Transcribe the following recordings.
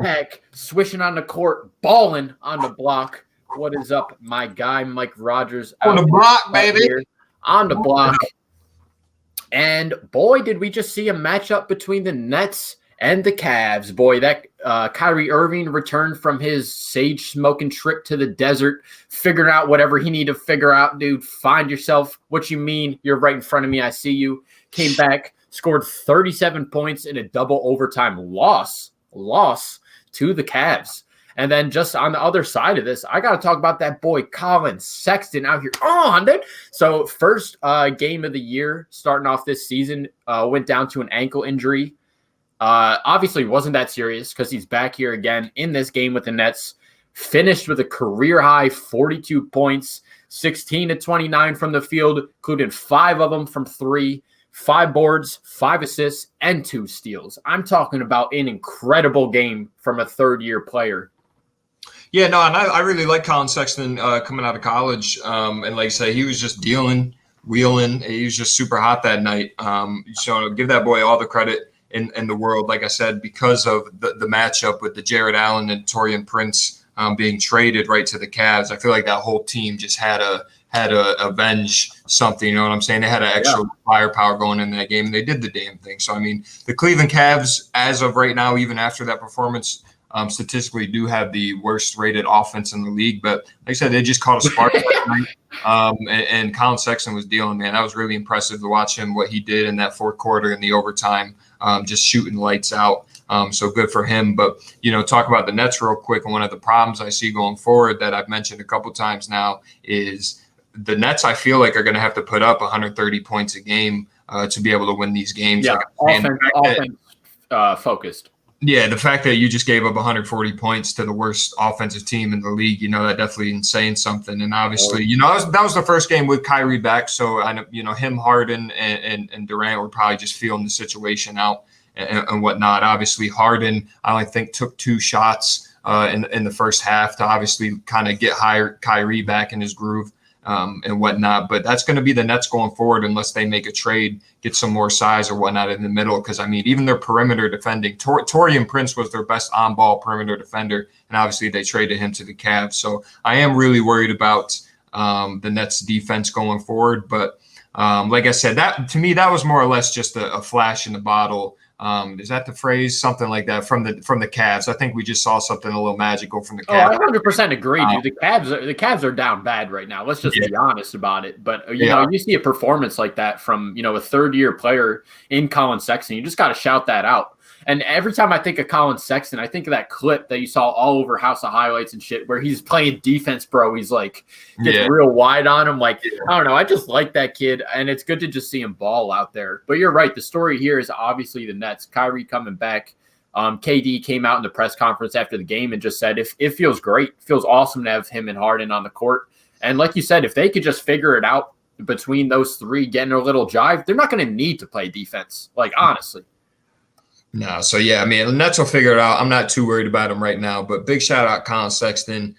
Peck swishing on the court, balling on the block. What is up, my guy, Mike Rogers? On the block, baby. Here, on the block. And boy, did we just see a matchup between the Nets and the Cavs. Boy, that Kyrie Irving returned from his sage-smoking trip to the desert, figured out whatever he needed to figure out, dude. Find yourself. What you mean? You're right in front of me. I see you. Came back, scored 37 points in a double overtime loss to the Cavs. And then just on the other side of this, I got to talk about that boy Colin Sexton out here. Dude. So first game of the year starting off this season went down to an ankle injury. Obviously wasn't that serious because he's back here again in this game with the Nets. Finished with a career-high 42 points, 16 to 29 from the field, including 5 of them from 3. 5 boards, 5 assists, and 2 steals. I'm talking about an incredible game from a third-year player. Yeah, no, and I really like Colin Sexton coming out of college. And like I say, he was just wheeling. He was just super hot that night. So give that boy all the credit in the world, like I said, because of the matchup with the Jared Allen and Taurean Prince being traded right to the Cavs. I feel like that whole team just had to avenge something, you know what I'm saying? They had an extra firepower going in that game, and they did the damn thing. So, I mean, the Cleveland Cavs, as of right now, even after that performance, statistically do have the worst rated offense in the league. But like I said, they just caught a spark that night. And Colin Sexton was dealing, man. That was really impressive to watch him, what he did in that fourth quarter in the overtime, just shooting lights out. So good for him. But, talk about the Nets real quick. And one of the problems I see going forward that I've mentioned a couple times now is the Nets, I feel like, are going to have to put up 130 points a game to be able to win these games. Yeah, offense focused. Yeah, the fact that you just gave up 140 points to the worst offensive team in the league, that definitely is saying something. And obviously, that was the first game with Kyrie back. So, him, Harden, and Durant were probably just feeling the situation out and whatnot. Obviously, Harden, I only think, took 2 shots in the first half to obviously kind of get Kyrie back in his groove. And whatnot, but that's going to be the Nets going forward unless they make a trade, get some more size or whatnot in the middle. Because I mean, even their perimeter defending, Taurean Prince was their best on-ball perimeter defender, and obviously they traded him to the Cavs. So I am really worried about the Nets defense going forward. But like I said, that to me that was more or less just a flash in the bottle. Is that the phrase? Something like that from the Cavs. I think we just saw something a little magical from the Cavs. I 100% agree, dude. The Cavs are down bad right now. Let's just be honest about it. But you see a performance like that from a third-year player in Colin Sexton. You just got to shout that out. And every time I think of Colin Sexton, I think of that clip that you saw all over House of Highlights and shit where he's playing defense, bro. He's like, gets real wide on him. Like, I don't know. I just like that kid, and it's good to just see him ball out there. But you're right. The story here is obviously the Nets. Kyrie coming back. KD came out in the press conference after the game and just said, it feels great. It feels awesome to have him and Harden on the court. And like you said, if they could just figure it out between those three, getting a little jive, they're not going to need to play defense. Like, honestly. No, so yeah, I mean, the Nets will figure it out. I'm not too worried about them right now, but big shout out Colin Sexton.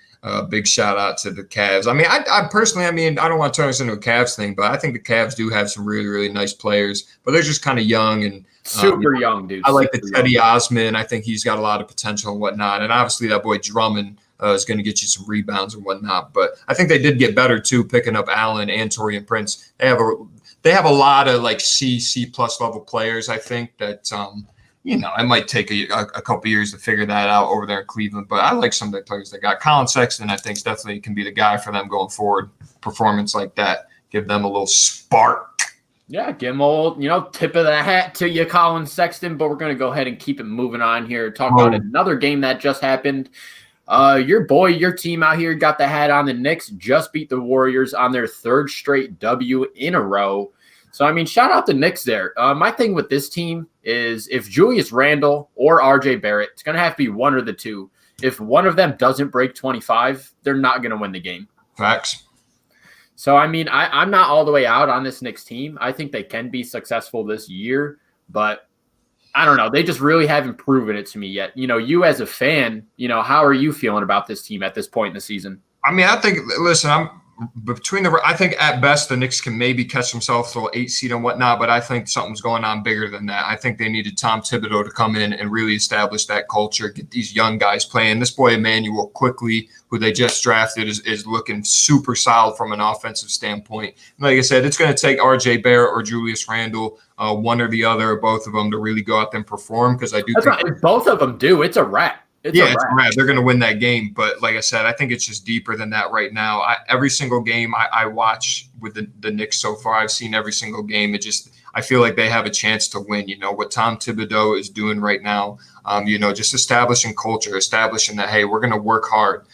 Big shout out to the Cavs. I mean, I personally, I don't want to turn this into a Cavs thing, but I think the Cavs do have some really, really nice players, but they're just kind of young and super young, dude. I like the Teddy Osman. I think he's got a lot of potential and whatnot. And obviously that boy Drummond is going to get you some rebounds and whatnot. But I think they did get better too, picking up Allen and Taurean Prince. They have a lot of like C+ level players. I think that it might take a couple years to figure that out over there in Cleveland, but I like some of the players they got. Colin Sexton, I think, definitely can be the guy for them going forward. Performance like that, give them a little spark. Yeah, give him a little, tip of the hat to you, Colin Sexton. But we're going to go ahead and keep it moving on here. Talk about another game that just happened. Your team out here got the hat on. The Knicks just beat the Warriors on their 3rd straight W in a row. So, I mean, shout out the Knicks there. My thing with this team is if Julius Randle or RJ Barrett, it's going to have to be one or the two. If one of them doesn't break 25, they're not going to win the game. Facts. So, I mean, I'm not all the way out on this Knicks team. I think they can be successful this year, but I don't know. They just really haven't proven it to me yet. You as a fan, how are you feeling about this team at this point in the season? I mean, I think, listen, I think at best the Knicks can maybe catch themselves to an 8 seed and whatnot, but I think something's going on bigger than that. I think they needed Tom Thibodeau to come in and really establish that culture, get these young guys playing. This boy Emmanuel quickly, who they just drafted, is looking super solid from an offensive standpoint. And like I said, it's going to take RJ Barrett or Julius Randle, one or the other, or both of them, to really go out there and perform, because I do think if both of them do, it's a wrap. It's a wrap. They're going to win that game. But like I said, I think it's just deeper than that right now. Every single game I watch with the Knicks so far, I've seen every single game. I feel like they have a chance to win. What Tom Thibodeau is doing right now, just establishing culture, establishing that, hey, we're going to work hard,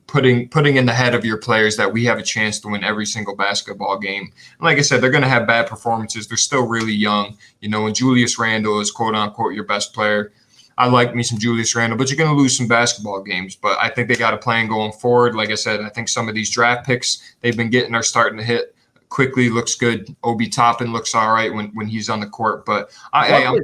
putting in the head of your players that we have a chance to win every single basketball game. And like I said, they're going to have bad performances. They're still really young. And Julius Randle is quote unquote your best player. I like me some Julius Randle, but you're going to lose some basketball games. But I think they got a plan going forward. Like I said, I think some of these draft picks they've been getting are starting to hit. Quickly looks good. Obi Toppin looks all right when he's on the court. But I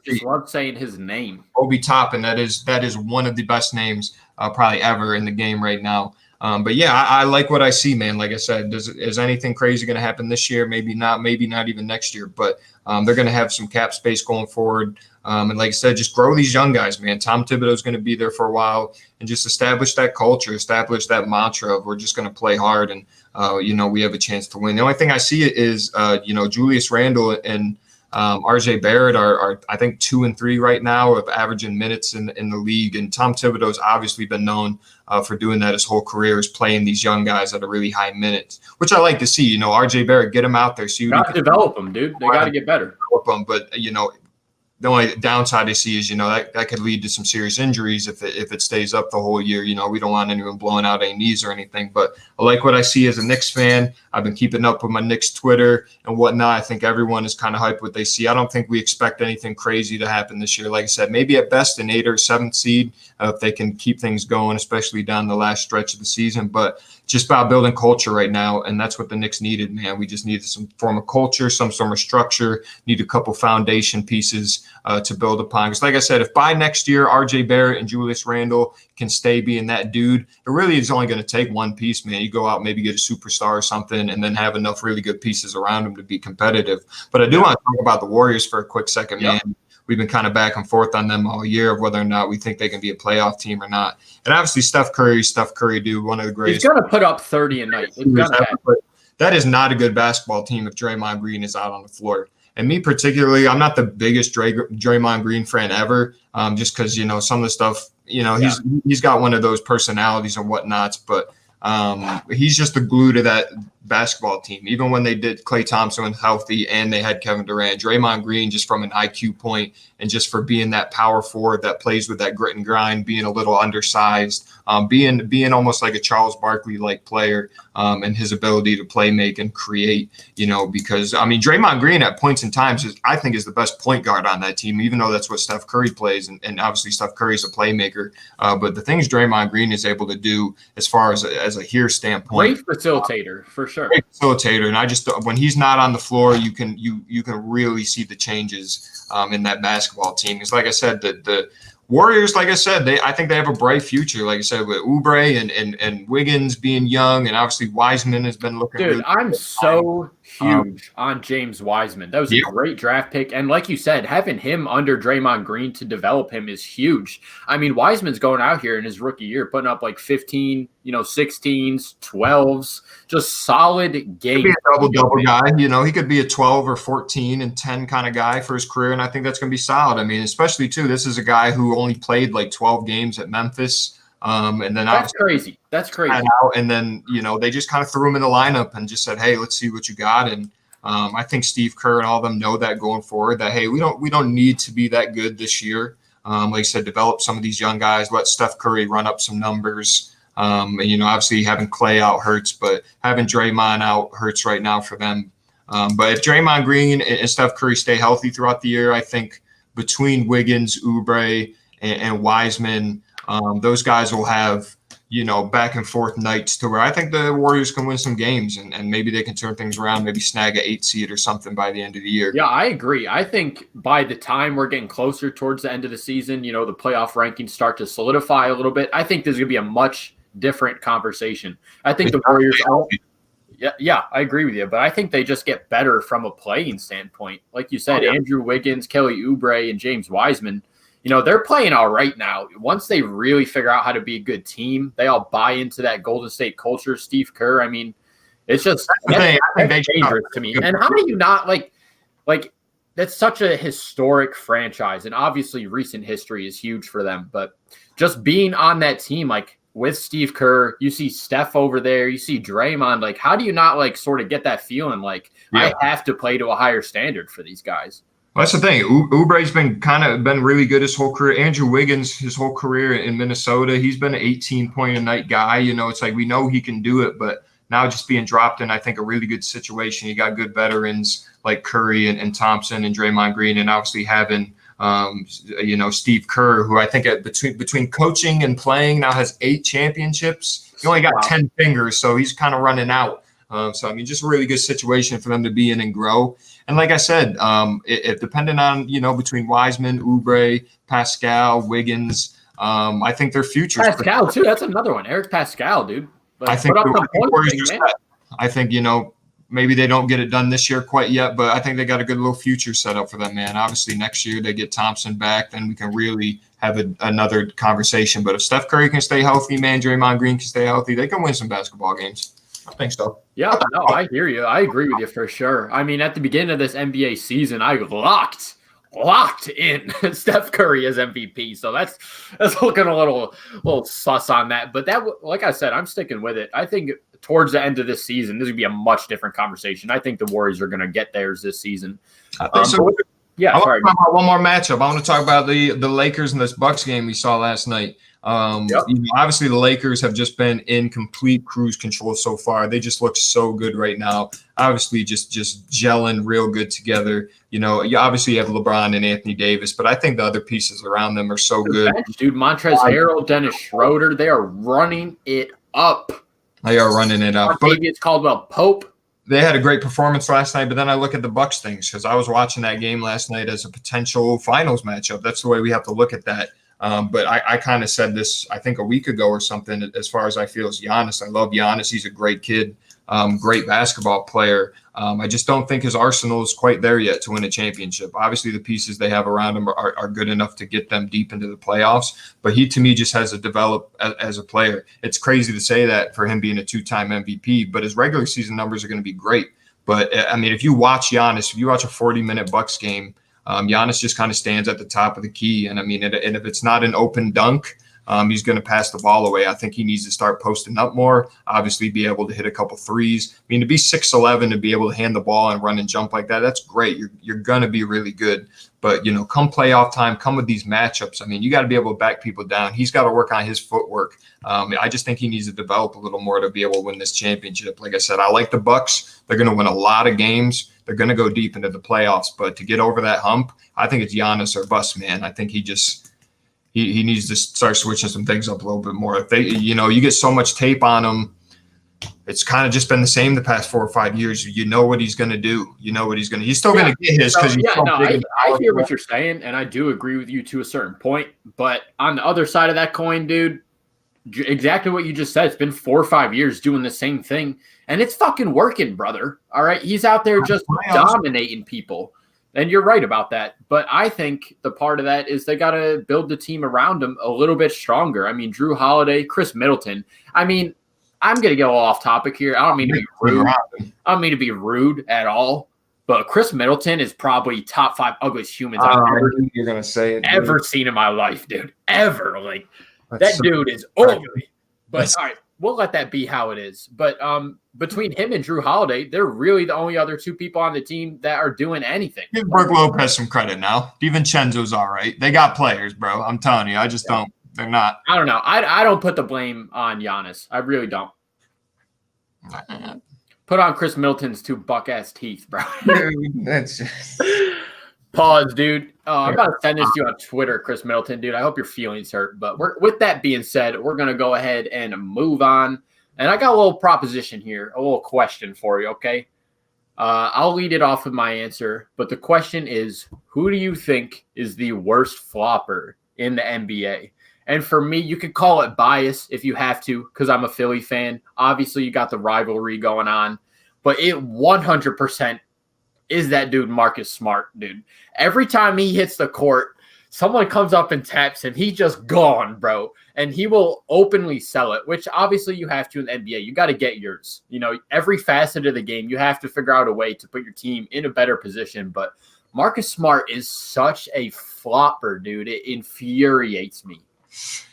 just love saying his name. Obi Toppin, that is one of the best names probably ever in the game right now. But yeah, I like what I see, man. Like I said, is anything crazy going to happen this year? Maybe not even next year. But they're going to have some cap space going forward. And like I said, just grow these young guys, man. Tom Thibodeau is going to be there for a while, and just establish that culture, establish that mantra of we're just going to play hard, and we have a chance to win. The only thing I see is Julius Randle and RJ Barrett are I think 2 and 3 right now of averaging minutes in the league, and Tom Thibodeau's obviously been known for doing that his whole career, is playing these young guys at a really high minutes, which I like to see. RJ Barrett, get him out there. You got to develop them, dude. They got to get better. But the only downside I see is, that could lead to some serious injuries if it stays up the whole year. We don't want anyone blowing out any knees or anything. But I like what I see as a Knicks fan. I've been keeping up with my Knicks Twitter and whatnot. I think everyone is kind of hyped what they see. I don't think we expect anything crazy to happen this year. Like I said, maybe at best an 8th or 7th seed if they can keep things going, especially down the last stretch of the season. But just about building culture right now, and that's what the Knicks needed, man. We just needed some form of culture, some sort of structure, need a couple foundation pieces to build upon. Because like I said, if by next year RJ Barrett and Julius Randle can stay being that dude, it really is only going to take one piece, man. You go out, maybe get a superstar or something, and then have enough really good pieces around him to be competitive. But I do want to talk about the Warriors for a quick second, man. We've been kind of back and forth on them all year of whether or not we think they can be a playoff team or not. And obviously Steph Curry, dude, one of the greatest. He's going to put up 30 a night. That is not a good basketball team if Draymond Green is out on the floor. And me particularly, I'm not the biggest Draymond Green fan ever, just because, some of the stuff, he's got one of those personalities and whatnots, but he's just the glue to that basketball team. Even when they did Klay Thompson was healthy and they had Kevin Durant, Draymond Green, just from an IQ point and just for being that power forward that plays with that grit and grind, being a little undersized, being almost like a Charles Barkley-like player, and his ability to play, make, and create, because, Draymond Green at points in times I think is the best point guard on that team, even though that's what Steph Curry plays. And obviously Steph Curry's a playmaker. But the things Draymond Green is able to do as far as a here standpoint. Great facilitator, for sure. Great facilitator. And I just, when he's not on the floor, you can really see the changes in that basketball team. Because like I said, the Warriors, like I said, I think they have a bright future. Like I said, with Oubre and Wiggins being young, and obviously Wiseman has been looking. Dude, really I'm so huge on James Wiseman. That was a great draft pick, and like you said, having him under Draymond Green to develop him is huge. Wiseman's going out here in his rookie year, putting up like 15, 16s, 12s, just solid games. He could be a double guy. He could be a 12 or 14 and 10 kind of guy for his career, and I think that's going to be solid. Especially too, this is a guy who only played like 12 games at Memphis. And then that's crazy. That's crazy. And then, they just kind of threw him in the lineup and just said, hey, let's see what you got. And I think Steve Kerr and all of them know that going forward, that, hey, we don't need to be that good this year. Like I said, develop some of these young guys, let Steph Curry run up some numbers. And, obviously having Klay out hurts, but having Draymond out hurts right now for them. But if Draymond Green and Steph Curry stay healthy throughout the year, I think between Wiggins, Oubre, and Wiseman, those guys will have, back and forth nights to where I think the Warriors can win some games and maybe they can turn things around, maybe snag an 8 seed or something by the end of the year. Yeah, I agree. I think by the time we're getting closer towards the end of the season, the playoff rankings start to solidify a little bit. I think there's going to be a much different conversation. I think the Warriors yeah, I agree with you, but I think they just get better from a playing standpoint. Like you said, Andrew Wiggins, Kelly Oubre, and James Wiseman, they're playing all right now. Once they really figure out how to be a good team, they all buy into that Golden State culture. Steve Kerr, I mean, it's just that's dangerous to me. And how do you not like that's such a historic franchise, and obviously recent history is huge for them, but just being on that team, like with Steve Kerr, you see Steph over there, you see Draymond, like how do you not like sort of get that feeling like I have to play to a higher standard for these guys? Well, that's the thing. Oubre's been really good his whole career. Andrew Wiggins, his whole career in Minnesota, he's been an 18-point-a-night guy. It's like we know he can do it, but now just being dropped in, I think, a really good situation. You got good veterans like Curry and Thompson and Draymond Green, and obviously having Steve Kerr, who I think between coaching and playing now has 8 championships. He only got 10 fingers, so he's kind of running out. So, I mean, just a really good situation for them to be in and grow. And like I said, if depending on, between Wiseman, Oubre, Pascal, Wiggins, I think their future. Pascal, too. That's another one. Eric Pascal, dude. Like, I think maybe they don't get it done this year quite yet, but I think they got a good little future set up for them, man. Obviously, next year they get Thompson back, then we can really have another conversation. But if Steph Curry can stay healthy, man, Draymond Green can stay healthy, they can win some basketball games. I think so. Yeah, no, I hear you. I agree with you for sure. I mean, at the beginning of this NBA season, I locked in Steph Curry as MVP. So that's looking a little sus on that. But that, like I said, I'm sticking with it. I think towards the end of this season, this would be a much different conversation. I think the Warriors are going to get theirs this season. I think so. Yeah, I want to talk about one more matchup. I want to talk about the Lakers and this Bucks game we saw last night. Obviously, the Lakers have just been in complete cruise control so far. They just look so good right now. Obviously, just gelling real good together. You obviously have LeBron and Anthony Davis, but I think the other pieces around them are so good. Dude, Montrezl Harrell, Dennis Schroeder, they are running it up. They are running it up. It's Caldwell Pope. They had a great performance last night, but then I look at the Bucks things because I was watching that game last night as a potential finals matchup. That's the way we have to look at that. But I kind of said this, I think, a week ago or something, as far as I feel is Giannis. I love Giannis. He's a great kid, great basketball player. I just don't think his arsenal is quite there yet to win a championship. Obviously, the pieces they have around him are good enough to get them deep into the playoffs. But he, to me, just has to develop as a player. It's crazy to say that for him being a 2-time MVP, but his regular season numbers are going to be great. But, I mean, if you watch Giannis, if you watch a 40-minute Bucks game, Giannis just kind of stands at the top of the key. And I mean, and if it's not an open dunk, he's going to pass the ball away. I think he needs to start posting up more, obviously be able to hit a couple threes. I mean, to be 6'11", to be able to hand the ball and run and jump like that, that's great. You're going to be really good. But, come playoff time, come with these matchups. I mean, you got to be able to back people down. He's got to work on his footwork. I just think he needs to develop a little more to be able to win this championship. Like I said, I like the Bucks. They're going to win a lot of games. They're going to go deep into the playoffs. But to get over that hump, I think it's Giannis or bust, man. I think he needs to start switching some things up a little bit more. If you get so much tape on him, it's kind of just been the same the past 4 or 5 years. You know what he's going to do. He's still going to get his because I hear what you're saying, and I do agree with you to a certain point. But on the other side of that coin, dude, exactly what you just said. It's been 4 or 5 years doing the same thing, and it's fucking working, brother. All right, he's out there just dominating people. And you're right about that. But I think the part of that is they got to build the team around him a little bit stronger. I mean, Drew Holiday, Chris Middleton. I mean, I'm going to go off topic here. I don't mean to be rude. I don't mean to be rude at all. But Chris Middleton is probably top 5 ugliest humans I've ever seen in my life, dude. Ever. Like, that dude is ugly. But all right, we'll let that be how it is. But between him and Drew Holiday, they're really the only other 2 people on the team that are doing anything. Give Brook Lopez some credit now. DiVincenzo's all right. They got players, bro. I'm telling you. I just don't. They're not. I don't know. I don't put the blame on Giannis. I really don't. Put on Chris Middleton's 2 buck-ass teeth, bro. That's just... Pause, dude. I'm about to send this to you on Twitter, Chris Middleton, dude. I hope your feelings hurt. But with that being said, we're going to go ahead and move on. And I got a little proposition here, a little question for you, okay? I'll lead it off with my answer. But the question is, who do you think is the worst flopper in the NBA? And for me, you could call it bias if you have to, because I'm a Philly fan. Obviously, you got the rivalry going on, but it 100% is that dude Marcus Smart, dude. Every time he hits the court, someone comes up and taps him. He's just gone, bro. And he will openly sell it, which obviously you have to in the NBA. You got to get yours. You know, every facet of the game, you have to figure out a way to put your team in a better position. But Marcus Smart is such a flopper, dude. It infuriates me.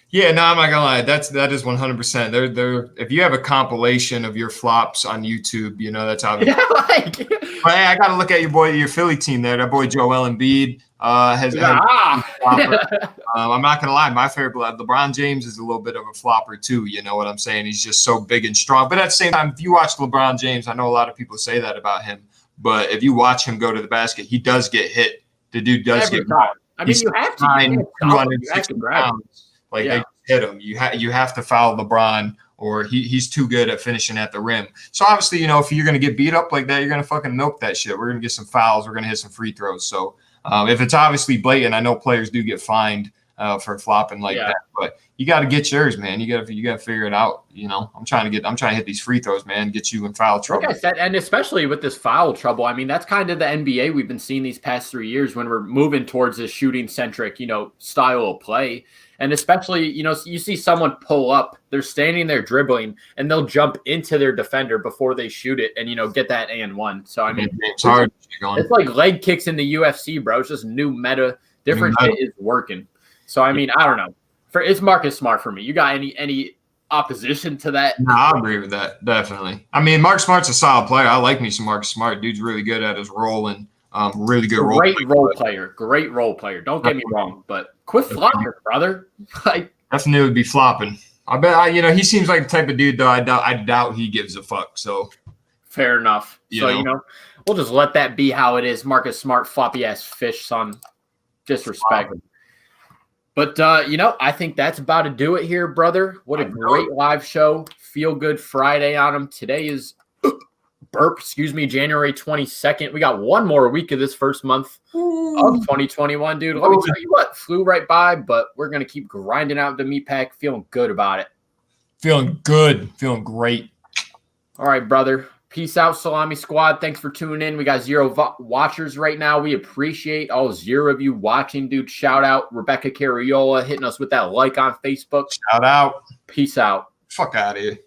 Yeah, no, I'm not gonna lie. That is 100%. They're if you have a compilation of your flops on YouTube, you know that's obvious. Yeah, like, but hey, I gotta look at your Philly team there. That boy Joel Embiid has. I'm not gonna lie. My favorite LeBron James is a little bit of a flopper too. You know what I'm saying? He's just so big and strong. But at the same time, if you watch LeBron James, I know a lot of people say that about him. But if you watch him go to the basket, he does get hit. The dude does get. I mean, you have to. 260 pounds. Like they hit him. You have to foul LeBron, or he's too good at finishing at the rim. So obviously, you know, if you're gonna get beat up like that, you're gonna fucking milk that shit. We're gonna get some fouls. We're gonna hit some free throws. So if it's obviously blatant, I know players do get fined for flopping like that. But you got to get yours, man. You got to figure it out. You know, I'm trying to hit these free throws, man. Get you in foul trouble. Like I said, and especially with this foul trouble, I mean, that's kind of the NBA we've been seeing these past 3 years when we're moving towards this shooting centric, you know, style of play. And especially, you know, you see someone pull up, they're standing there dribbling, and they'll jump into their defender before they shoot it and, you know, get that and one. So, I mean, it's hard. It's like leg kicks in the UFC, bro. It's just new meta. Different shit is working. So, I mean, I don't know. It's Marcus Smart for me. You got any opposition to that? No, I agree with that. Definitely. I mean, Marcus Smart's a solid player. I like me some Marcus Smart. Dude's really good at his role and really good role. Great role player. Great role player. Don't get me wrong, but quit flopping, brother. Like, definitely would be flopping. I bet. You know, he seems like the type of dude though. I doubt he gives a fuck. So fair enough. You know, we'll just let that be how it is. Marcus Smart, floppy ass fish, son. Disrespect. But, you know, I think that's about to do it here, brother. What a great live show. Feel good Friday on them. Today is January 22nd. We got one more week of this first month of 2021, dude. Let me tell you what, flew right by, but we're going to keep grinding out the meat pack. Feeling good about it. Feeling good. Feeling great. All right, brother. Peace out, Salami Squad. Thanks for tuning in. We got 0 watchers right now. We appreciate all 0 of you watching, dude. Shout out Rebecca Carriola hitting us with that like on Facebook. Shout out. Peace out. Fuck out of here.